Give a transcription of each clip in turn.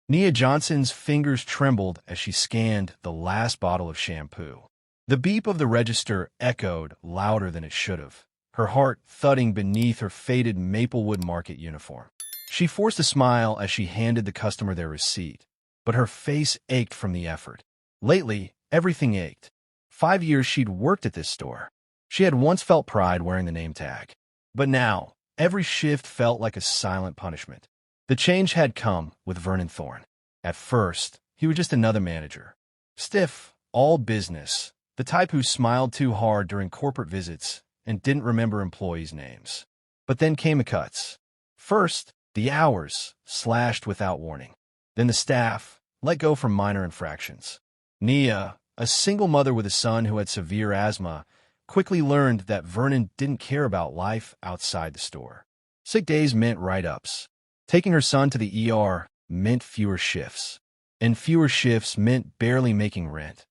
Nia Johnson's fingers trembled as she scanned the last bottle of shampoo. The beep of the register echoed louder than it should have, her heart thudding beneath her faded Maplewood Market uniform. She forced a smile as she handed the customer their receipt, but her face ached from the effort. Lately, everything ached. 5 years she'd worked at this store. She had once felt pride wearing the name tag. But now, every shift felt like a silent punishment. The change had come with Vernon Thorne. At first, he was just another manager. Stiff, all business, the type who smiled too hard during corporate visits and didn't remember employees' names. But then came the cuts. First, the hours, slashed without warning. Then the staff, let go for minor infractions. Nia, a single mother with a son who had severe asthma, quickly learned that Vernon didn't care about life outside the store. Sick days meant write-ups. Taking her son to the ER meant fewer shifts. And fewer shifts meant barely making rent.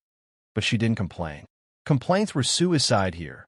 But she didn't complain. Complaints were suicide here.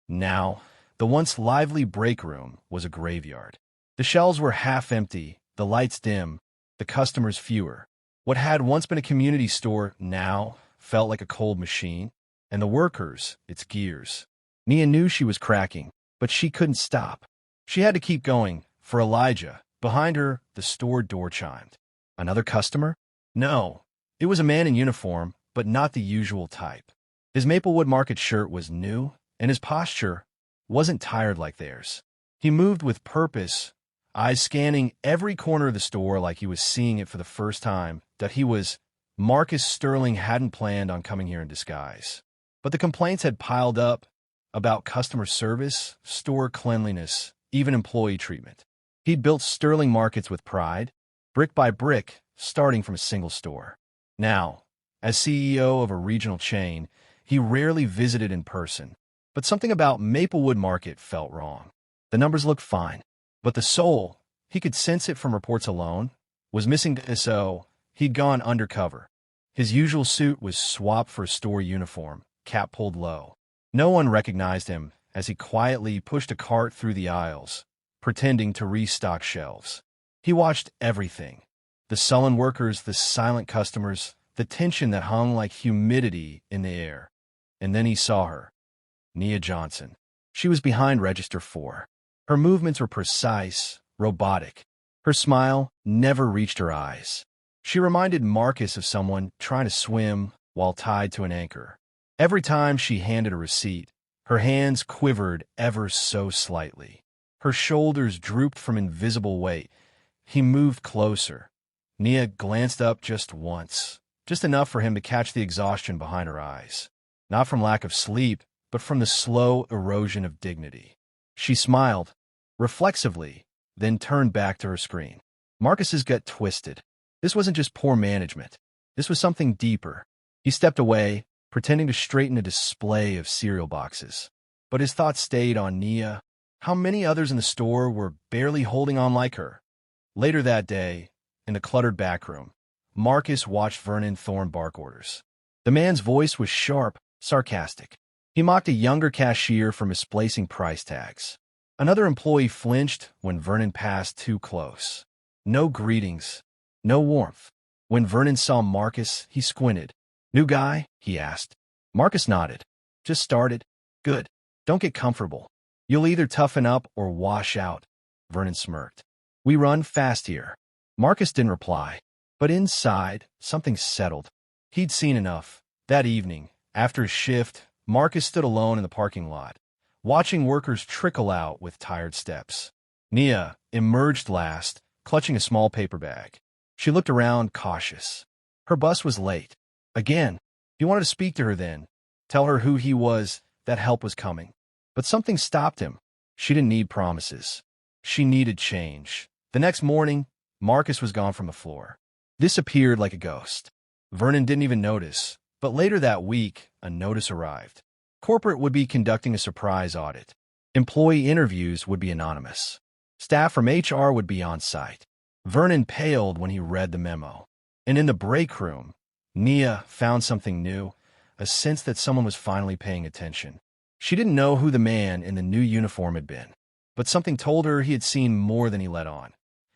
Now, the once lively break room was a graveyard. The shelves were half empty, the lights dim, the customers fewer. What had once been a community store now felt like a cold machine, and the workers, its gears. Nia knew she was cracking, but she couldn't stop. She had to keep going. For Elijah, behind her, the store door chimed. Another customer? No. It was a man in uniform, but not the usual type. His Maplewood Market shirt was new, and his posture wasn't tired like theirs. He moved with purpose, eyes scanning every corner of the store like he was seeing it for the first time, that he was Marcus Sterling hadn't planned on coming here in disguise. But the complaints had piled up about customer service, store cleanliness, even employee treatment. He'd built Sterling Markets with pride, brick by brick, starting from a single store. Now, as CEO of a regional chain, he rarely visited in person. But something about Maplewood Market felt wrong. The numbers looked fine, but the soul, he could sense it from reports alone, was missing. So he'd gone undercover. His usual suit was swapped for a store uniform, cap pulled low. No one recognized him as he quietly pushed a cart through the aisles, pretending to restock shelves. He watched everything. The sullen workers, the silent customers, the tension that hung like humidity in the air. And then he saw her. Nia Johnson. She was behind Register 4. Her movements were precise, robotic. Her smile never reached her eyes. She reminded Marcus of someone trying to swim while tied to an anchor. Every time she handed a receipt, her hands quivered ever so slightly. Her shoulders drooped from invisible weight. He moved closer. Nia glanced up just once, just enough for him to catch the exhaustion behind her eyes. Not from lack of sleep, but from the slow erosion of dignity. She smiled, reflexively, then turned back to her screen. Marcus's gut twisted. This wasn't just poor management. This was something deeper. He stepped away, pretending to straighten a display of cereal boxes. But his thoughts stayed on Nia. How many others in the store were barely holding on like her? Later that day, in the cluttered back room, Marcus watched Vernon Thorne bark orders. The man's voice was sharp, sarcastic. He mocked a younger cashier for misplacing price tags. Another employee flinched when Vernon passed too close. No greetings, no warmth. When Vernon saw Marcus, he squinted. "New guy?" he asked. Marcus nodded. "Just started." "Good. Don't get comfortable. You'll either toughen up or wash out." Vernon smirked. "We run fast here." Marcus didn't reply, but inside, something settled. He'd seen enough. That evening, after his shift, Marcus stood alone in the parking lot, watching workers trickle out with tired steps. Nia emerged last, clutching a small paper bag. She looked around, cautious. Her bus was late. Again, he wanted to speak to her then, tell her who he was, that help was coming. But something stopped him. She didn't need promises. She needed change. The next morning, Marcus was gone from the floor. Disappeared like a ghost. Vernon didn't even notice. But later that week, a notice arrived. Corporate would be conducting a surprise audit. Employee interviews would be anonymous. Staff from HR would be on site. Vernon paled when he read the memo. And in the break room, Nia found something new, a sense that someone was finally paying attention. She didn't know who the man in the new uniform had been, but something told her he had seen more than he let on.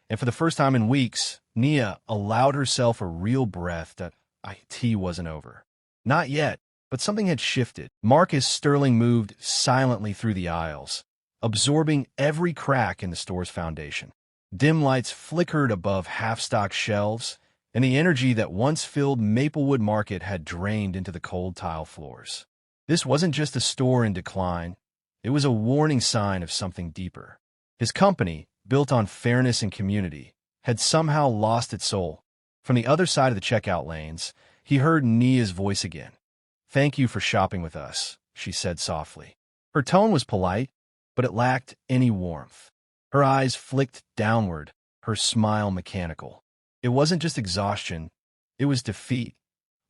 And for the first time in weeks, Nia allowed herself a real breath that IT wasn't over. Not yet, but something had shifted. Marcus Sterling moved silently through the aisles, absorbing every crack in the store's foundation. Dim lights flickered above half-stocked shelves, and the energy that once filled Maplewood Market had drained into the cold tile floors. This wasn't just a store in decline. It was a warning sign of something deeper. His company, built on fairness and community, had somehow lost its soul. From the other side of the checkout lanes, he heard Nia's voice again. "Thank you for shopping with us," she said softly. Her tone was polite, but it lacked any warmth. Her eyes flicked downward, her smile mechanical. It wasn't just exhaustion, it was defeat.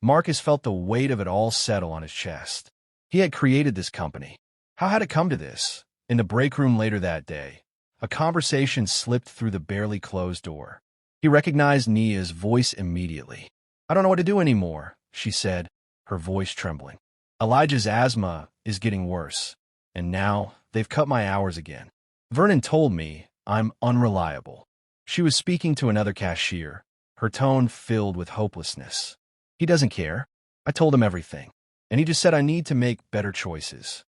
Marcus felt the weight of it all settle on his chest. He had created this company. How had it come to this? In the break room later that day, a conversation slipped through the barely closed door. He recognized Nia's voice immediately. "I don't know what to do anymore," she said, her voice trembling. "Elijah's asthma is getting worse, and now they've cut my hours again. Vernon told me I'm unreliable." She was speaking to another cashier, her tone filled with hopelessness. "He doesn't care. I told him everything, and he just said I need to make better choices.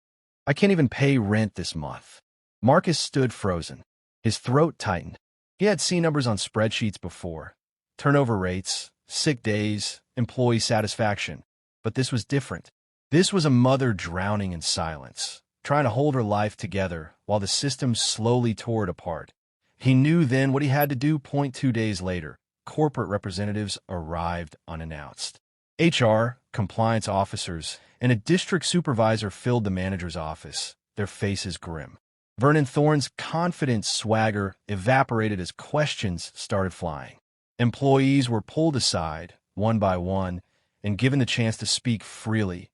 I can't even pay rent this month." Marcus stood frozen. His throat tightened. He had seen numbers on spreadsheets before. Turnover rates, sick days, employee satisfaction. But this was different. This was a mother drowning in silence, trying to hold her life together while the system slowly tore it apart. He knew then what he had to do. 2 days later, corporate representatives arrived unannounced. HR, compliance officers, and a district supervisor filled the manager's office, their faces grim. Vernon Thorne's confident swagger evaporated as questions started flying. Employees were pulled aside, one by one, and given the chance to speak freely,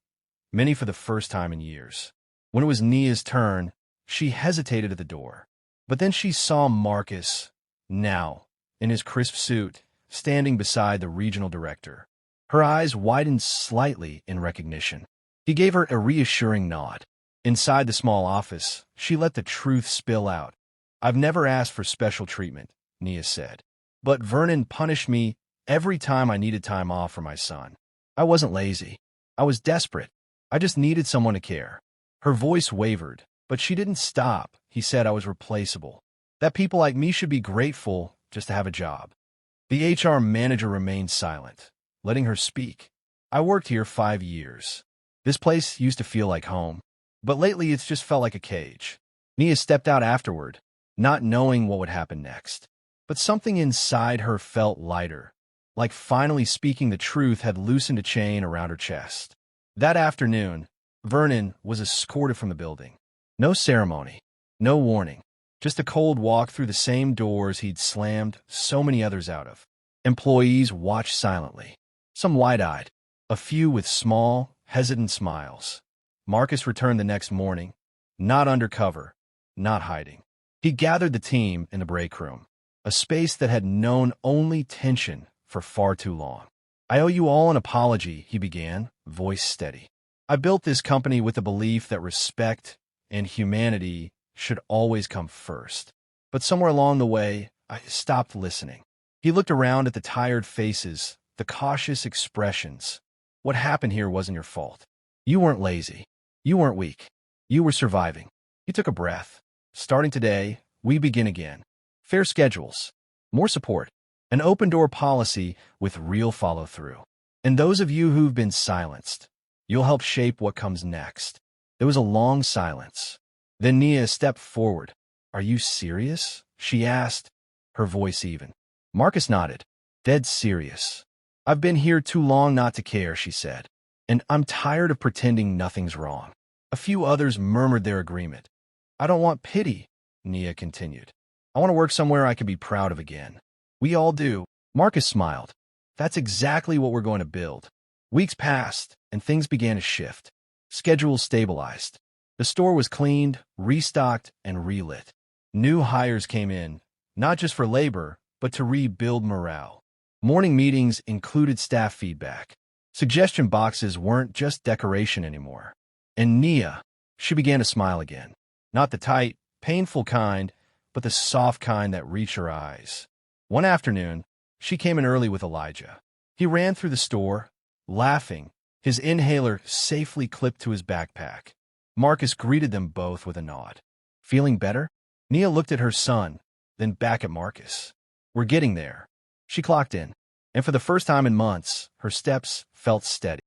many for the first time in years. When it was Nia's turn, she hesitated at the door. But then she saw Marcus, now, in his crisp suit, standing beside the regional director. Her eyes widened slightly in recognition. He gave her a reassuring nod. Inside the small office, she let the truth spill out. "I've never asked for special treatment," Nia said. "But Vernon punished me every time I needed time off for my son. I wasn't lazy. I was desperate. I just needed someone to care." Her voice wavered, but she didn't stop. "He said I was replaceable. That people like me should be grateful just to have a job." The HR manager remained silent, letting her speak. "I worked here 5 years. This place used to feel like home. But lately it's just felt like a cage." Nia stepped out afterward, not knowing what would happen next. But something inside her felt lighter, like finally speaking the truth had loosened a chain around her chest. That afternoon, Vernon was escorted from the building. No ceremony, no warning, just a cold walk through the same doors he'd slammed so many others out of. Employees watched silently, some wide-eyed, a few with small, hesitant smiles. Marcus returned the next morning, not undercover, not hiding. He gathered the team in the break room, a space that had known only tension for far too long. "I owe you all an apology," he began, voice steady. "I built this company with the belief that respect and humanity should always come first. But somewhere along the way, I stopped listening." He looked around at the tired faces, the cautious expressions. "What happened here wasn't your fault. You weren't lazy. You weren't weak. You were surviving." He took a breath. "Starting today, we begin again. Fair schedules, more support, an open-door policy with real follow-through. And those of you who've been silenced, you'll help shape what comes next." There was a long silence. Then Nia stepped forward. "Are you serious?" she asked, her voice even. Marcus nodded. "Dead serious. I've been here too long not to care," she said. "And I'm tired of pretending nothing's wrong." A few others murmured their agreement. "I don't want pity," Nia continued. "I want to work somewhere I can be proud of again." "We all do." Marcus smiled. "That's exactly what we're going to build." Weeks passed, and things began to shift. Schedules stabilized. The store was cleaned, restocked, and relit. New hires came in, not just for labor, but to rebuild morale. Morning meetings included staff feedback. Suggestion boxes weren't just decoration anymore. And Nia, she began to smile again. Not the tight, painful kind, but the soft kind that reached her eyes. One afternoon, she came in early with Elijah. He ran through the store, laughing, his inhaler safely clipped to his backpack. Marcus greeted them both with a nod. Feeling better? Nia looked at her son, then back at Marcus. We're getting there. She clocked in, and for the first time in months, her steps felt steady.